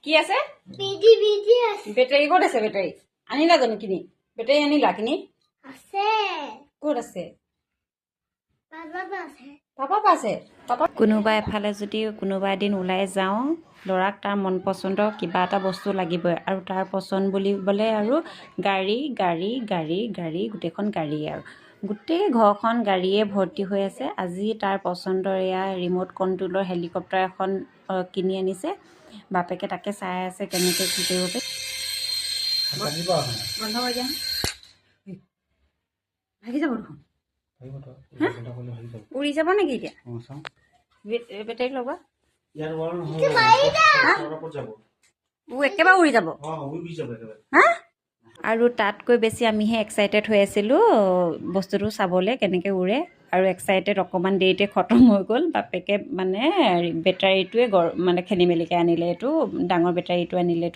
কি আছে বেটাৰী ক'ত আছে বেটাৰী আনিলা জানো কিনি বেটাৰী আনিলা কিনি ক'ত আছে পাপা আছে পাপা কোনোবা এফালে যদি কোনোবা এদিন ওলাই যাওঁ ল'ৰাক তাৰ মন পচন্দৰ কিবা এটা বস্তু লাগিবই আৰু তাৰ পচন্দ বুলিবলৈ আৰু গাড়ী গাড়ী গাড়ী গাড়ী গোটেইখন গাড়ীয়ে আৰু গোটেই ঘৰখন গাড়ীয়ে ভৰ্তি হৈ আছে আজি তাৰ পচন্দৰ এয়া ৰিম'ট কণ্ট্ৰলৰ হেলিকপ্টাৰ এখন কিনি আনিছে বাপেকে তাকে চাই আছে কেনেকৈ কি কৰিব পাৰি বন্ধ কৰি দিয়া ভাগি যাব দেখোন উৰি যাব নেকি এতিয়া বেটাৰী লগা একেবাৰে উৰি যাব হা আৰু তাতকৈ বেছি আমিহে এক্সাইটেড হৈ আছিলোঁ বস্তুটো চাবলৈ কেনেকৈ উৰে আৰু এক্সাইটেড অকণমান দেৰিতে খতম হৈ গ'ল বাপেকে মানে বেটাৰীটোৱে মানে খেলি মেলিকৈ আনিলে এইটো ডাঙৰ বেটাৰীটো আনিলেতো